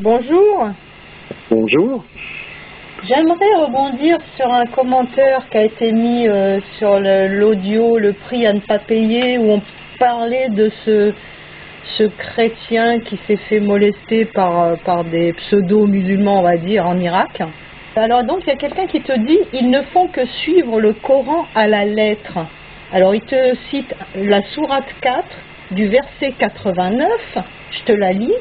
Bonjour. Bonjour. J'aimerais rebondir sur un commentaire qui a été mis sur l'audio, le prix à ne pas payer, où on parlait de ce chrétien qui s'est fait molester par des pseudo-musulmans, on va dire, en Irak. Alors donc, il y a quelqu'un qui te dit « Ils ne font que suivre le Coran à la lettre ». Alors, il te cite la sourate 4 du verset 89, je te la lis.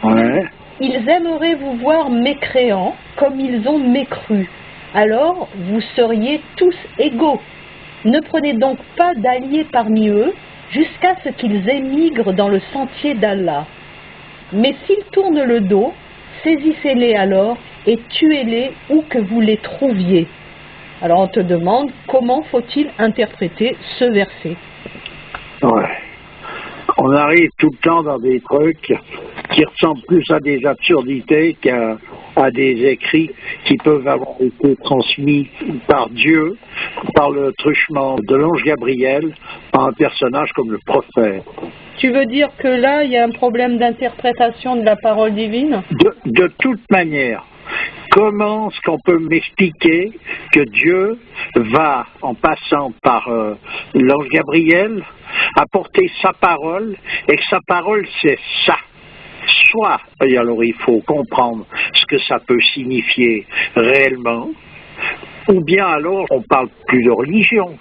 Ouais. Ils aimeraient vous voir mécréants comme ils ont mécru. Alors vous seriez tous égaux. Ne prenez donc pas d'alliés parmi eux jusqu'à ce qu'ils émigrent dans le sentier d'Allah. Mais s'ils tournent le dos, saisissez-les alors et tuez-les où que vous les trouviez. Alors on te demande comment faut-il interpréter ce verset. Ouais. On arrive tout le temps dans des trucs qui ressemblent plus à des absurdités qu'à des écrits qui peuvent avoir été transmis par Dieu, par le truchement de l'ange Gabriel, par un personnage comme le prophète. Tu veux dire que là, il y a un problème d'interprétation de la parole divine ? De toute manière, comment est-ce qu'on peut m'expliquer que Dieu va, en passant par l'ange Gabriel, apporter sa parole, et que sa parole c'est ça? Soit, et alors il faut comprendre ce que ça peut signifier réellement, ou bien alors on parle plus de religion.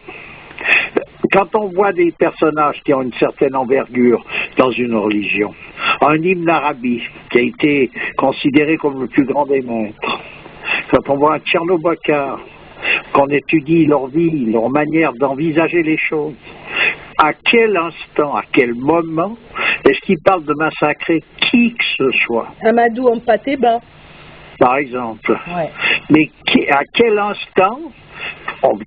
Quand on voit des personnages qui ont une certaine envergure dans une religion, un Ibn Arabi qui a été considéré comme le plus grand des maîtres, quand on voit un Tcherno-Bokar, qu'on étudie leur vie, leur manière d'envisager les choses, à quel instant, à quel moment est-ce qu'ils parlent de massacrer qui que ce soit? Amadou Hampâté-Bâ, par exemple. Ouais. Mais à quel instant,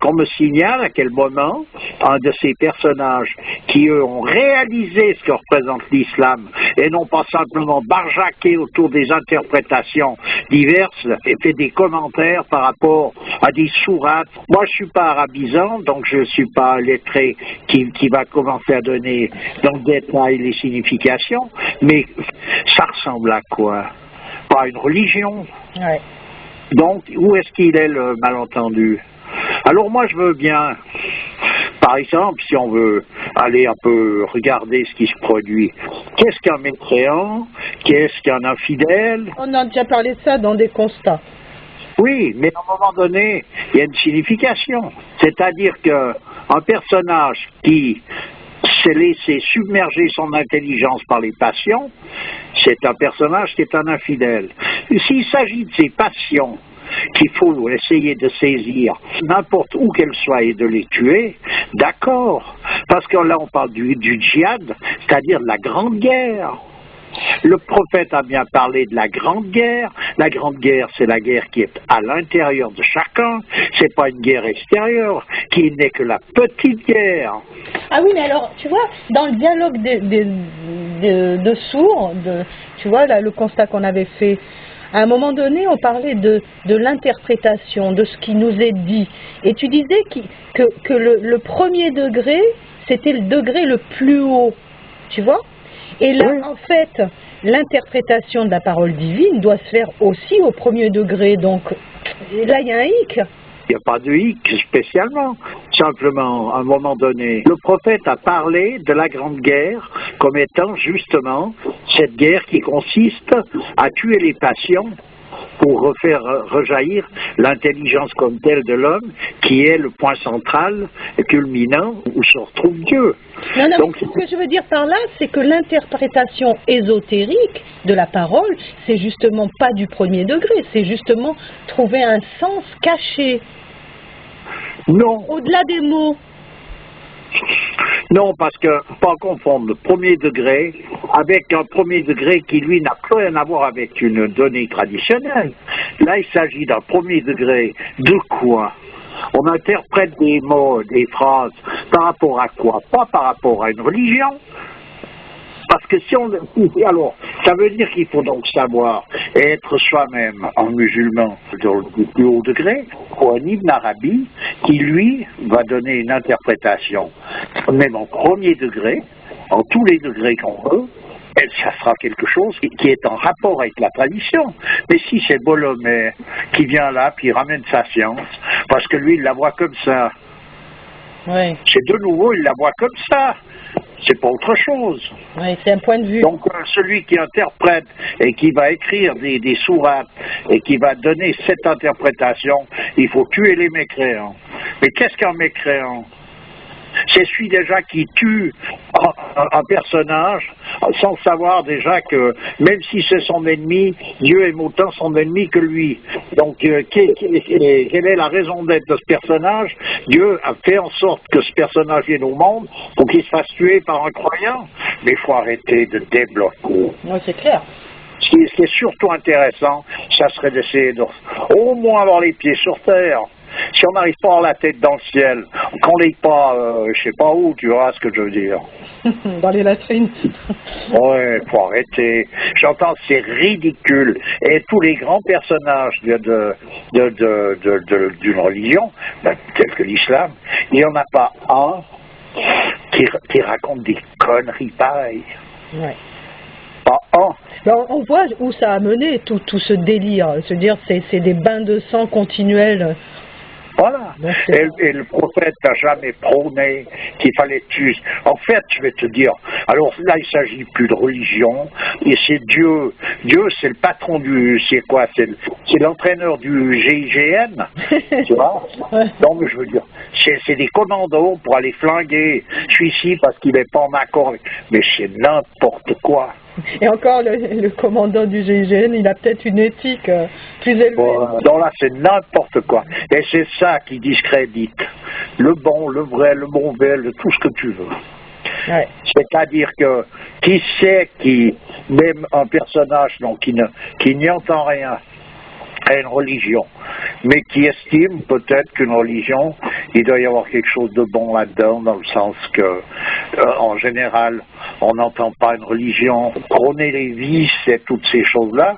qu'on me signale à quel moment, un de ces personnages qui, eux, ont réalisé ce que représente l'islam et non pas simplement barjaqué autour des interprétations diverses et fait des commentaires par rapport à des sourates. Moi, je suis pas arabisant, donc je suis pas un lettré qui va commencer à donner dans le détail les significations, mais ça ressemble à quoi? Pas à une religion. Ouais. Donc, où est-ce qu'il est le malentendu? Alors moi, je veux bien, par exemple, si on veut aller un peu regarder ce qui se produit, qu'est-ce qu'un mécréant? Qu'est-ce qu'un infidèle? On a déjà parlé de ça dans des constats. Oui, mais à un moment donné, il y a une signification. C'est-à-dire qu'un personnage qui s'est laissé submerger son intelligence par les passions, c'est un personnage qui est un infidèle. S'il s'agit de ces passions qu'il faut essayer de saisir n'importe où qu'elles soient et de les tuer, d'accord, parce que là on parle du djihad, c'est-à-dire de la grande guerre. Le prophète a bien parlé de la grande guerre. La grande guerre, c'est la guerre qui est à l'intérieur de chacun. C'est pas une guerre extérieure, qui n'est que la petite guerre. Ah oui, mais alors, tu vois, dans le dialogue de sourds, tu vois, là, le constat qu'on avait fait, à un moment donné, on parlait de l'interprétation, de ce qui nous est dit. Et tu disais que le premier degré, c'était le degré le plus haut, tu vois ? Et là, Oui. en fait, l'interprétation de la parole divine doit se faire aussi au premier degré. Donc, là, il y a un hic. Il n'y a pas de hic spécialement. Simplement, à un moment donné, le prophète a parlé de la grande guerre comme étant justement cette guerre qui consiste à tuer les passions pour faire rejaillir l'intelligence comme telle de l'homme, qui est le point central culminant où se retrouve Dieu. Non, Donc, mais ce que je veux dire par là, c'est que l'interprétation ésotérique de la parole, c'est justement pas du premier degré, c'est justement trouver un sens caché, non. au-delà des mots. Non, parce que, pas confondre le premier degré avec un premier degré qui, lui, n'a plus rien à voir avec une donnée traditionnelle. Là, il s'agit d'un premier degré de quoi? On interprète des mots, des phrases, par rapport à quoi? Pas par rapport à une religion. Parce que si on... Alors, ça veut dire qu'il faut donc savoir être soi-même un musulman du plus haut degré, ou un Ibn Arabi qui, lui, va donner une interprétation, même en premier degré, en tous les degrés qu'on veut, et ça sera quelque chose qui est en rapport avec la tradition. Mais si c'est Bolomé qui vient là, puis il ramène sa science, parce que lui, il la voit comme ça, Oui. c'est de nouveau, il la voit comme ça. C'est pas autre chose. Oui, c'est un point de vue. Donc celui qui interprète et qui va écrire des sourates et qui va donner cette interprétation, il faut tuer les mécréants. Mais qu'est-ce qu'un mécréant? C'est celui déjà qui tue un personnage sans savoir déjà que même si c'est son ennemi, Dieu aime autant son ennemi que lui. Donc quelle est la raison d'être de ce personnage? Dieu a fait en sorte que ce personnage vienne au monde pour qu'il se fasse tuer par un croyant. Mais il faut arrêter de débloquer. Oui, c'est clair. Ce qui est surtout intéressant, ça serait d'essayer au moins avoir les pieds sur terre. Si on n'arrive pas à avoir la tête dans le ciel, qu'on n'aille pas, je sais pas où, tu vois ce que je veux dire. Dans les latrines. Ouais, faut arrêter. J'entends, c'est ridicule. Et tous les grands personnages d'une religion, tels que l'islam, il n'y en a pas un qui raconte des conneries pareilles. Ouais. Pas un. Ben, on voit où ça a mené tout ce délire. Se dire c'est des bains de sang continuels. Voilà. Et le prophète n'a jamais prôné qu'il fallait tuer. En fait, je vais te dire, alors là, il ne s'agit plus de religion, et c'est Dieu. Dieu, c'est le patron c'est quoi? C'est l'entraîneur du GIGN, tu vois? Ouais. Donc, je veux dire, c'est des commandos pour aller flinguer. Je suis ici parce qu'il n'est pas en accord avec... Mais c'est n'importe quoi. Et encore, le commandant du GIGN, il a peut-être une éthique plus élevée. Bon, donc là, c'est n'importe quoi. Et c'est ça qui discrédite le bon, le vrai, le mauvais, tout ce que tu veux. Ouais. C'est-à-dire que qui sait qui, même un personnage donc, qui n'y entend rien à une religion, mais qui estime peut-être qu'une religion, il doit y avoir quelque chose de bon là-dedans, dans le sens que, en général, on n'entend pas une religion prôner les vices et toutes ces choses-là,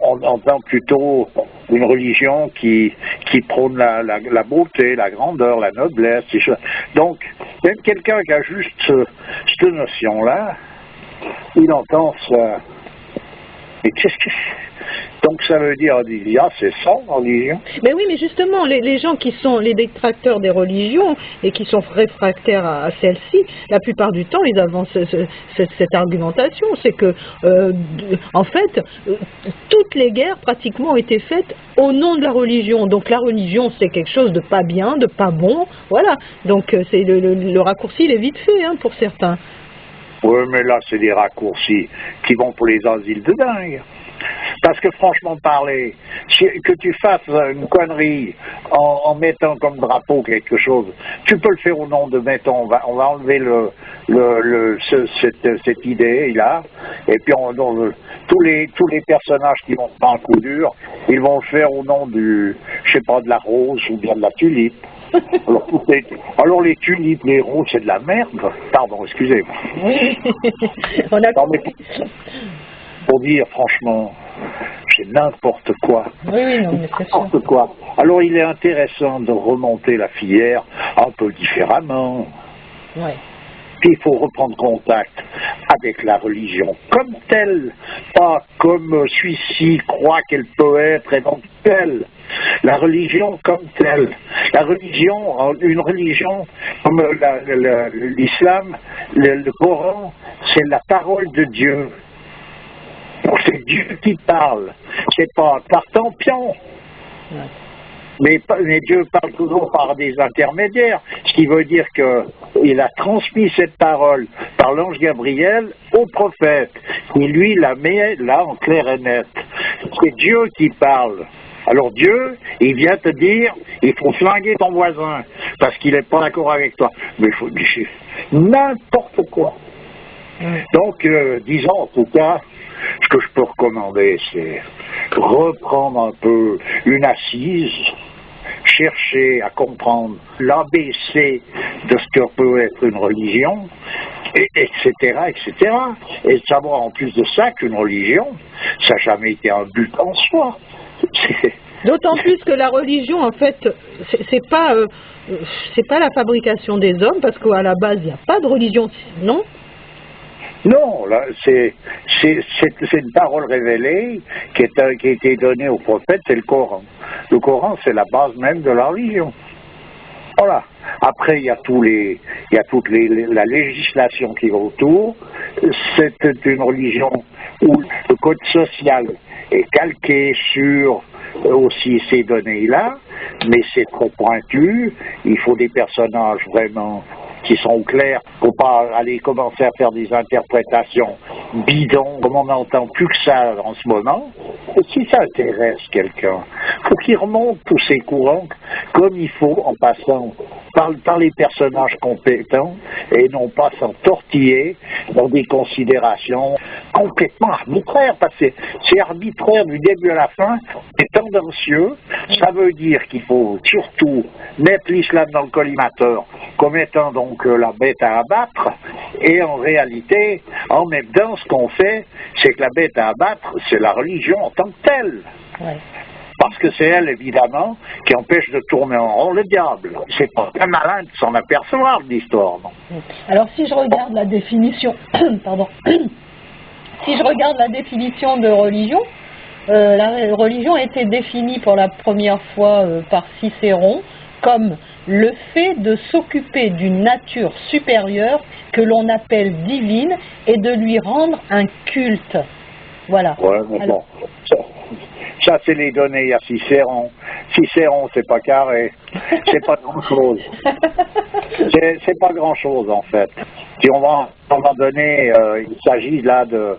on entend plutôt une religion qui prône la beauté, la grandeur, la noblesse, ces choses. Donc, même quelqu'un qui a juste cette notion-là, il entend ça. Mais qu'est-ce que c'est? Donc ça veut dire, c'est ça, la religion. Mais oui, mais justement, les gens qui sont les détracteurs des religions et qui sont réfractaires à celle-ci, la plupart du temps, ils avancent cette argumentation. C'est que, en fait, toutes les guerres pratiquement ont été faites au nom de la religion. Donc la religion, c'est quelque chose de pas bien, de pas bon. Voilà. Donc c'est le raccourci, il est vite fait pour certains. Oui, mais là, c'est des raccourcis qui vont pour les asiles de dingue. Parce que franchement parler, que tu fasses une connerie en mettant comme drapeau quelque chose, tu peux le faire au nom de, mettons, on va enlever cette idée-là, et puis tous les personnages qui vont faire un coup dur, ils vont le faire au nom du, je sais pas, de la rose ou bien de la tulipe. Alors les tulipes, les roses, c'est de la merde. Pardon, excusez-moi. Oui. On a compris. Pour dire franchement, c'est n'importe quoi. Oui, non, mais c'est n'importe quoi. Alors il est intéressant de remonter la filière un peu différemment. Ouais. Puis il faut reprendre contact avec la religion comme telle, pas comme celui-ci croit qu'elle peut être et non telle. La religion comme telle. La religion, une religion comme l'islam, le Coran, c'est la parole de Dieu. C'est Dieu qui parle, c'est pas par Tampion. Ouais. Mais Dieu parle toujours par des intermédiaires, ce qui veut dire qu'il a transmis cette parole par l'ange Gabriel au prophète, qui lui la met là en clair et net. C'est Dieu qui parle. Alors Dieu, il vient te dire, il faut flinguer ton voisin, parce qu'il n'est pas d'accord avec toi. Mais il faut dire n'importe quoi. Donc, disons en tout cas, ce que je peux recommander, c'est reprendre un peu une assise, chercher à comprendre l'ABC de ce que peut être une religion, etc., etc. Et de savoir en plus de ça qu'une religion, ça n'a jamais été un but en soi. D'autant plus que la religion, en fait, c'est pas la fabrication des hommes, parce qu'à la base, il n'y a pas de religion, non? Non, là, c'est une parole révélée qui a été donnée au prophète, c'est le Coran. Le Coran, c'est la base même de la religion. Voilà. Après, il y a la législation qui va autour. C'est une religion où le code social est calqué sur aussi ces données-là, mais c'est trop pointu. Il faut des personnages vraiment qui sont clairs. Il ne faut pas aller commencer à faire des interprétations bidons, comme on n'entend plus que ça en ce moment. Et si ça intéresse quelqu'un, il faut qu'il remonte tous ces courants comme il faut en passant par les personnages compétents et non pas s'en tortiller dans des considérations complètement arbitraires, parce que c'est arbitraire du début à la fin, c'est tendancieux. Ça veut dire qu'il faut surtout mettre l'islam dans le collimateur comme étant donc la bête à abattre, et en réalité, en même temps, ce qu'on fait, c'est que la bête à abattre, c'est la religion en tant que telle. Ouais. Parce que c'est elle, évidemment, qui empêche de tourner en rond le diable. C'est pas très malin de s'en apercevoir de l'histoire, non? Alors, si je regarde la définition, pardon, si je regarde la définition de religion, la religion a été définie pour la première fois par Cicéron comme le fait de s'occuper d'une nature supérieure que l'on appelle divine et de lui rendre un culte. Voilà. Ouais, mais bon. Ça, c'est les données à Cicéron. Cicéron, c'est pas carré. C'est pas grand-chose. C'est pas grand-chose, en fait. Si on va donner, il s'agit là de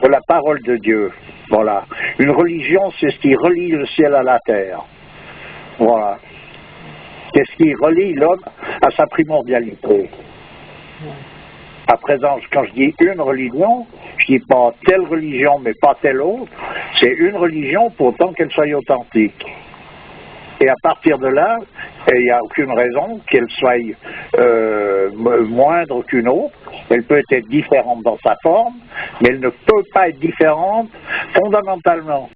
la parole de Dieu. Voilà. Une religion, c'est ce qui relie le ciel à la terre. Voilà. C'est ce qui relie l'homme à sa primordialité. À présent, quand je dis une religion, je dis pas telle religion, mais pas telle autre. C'est une religion pour autant qu'elle soit authentique. Et à partir de là, il n'y a aucune raison qu'elle soit moindre qu'une autre. Elle peut être différente dans sa forme, mais elle ne peut pas être différente fondamentalement.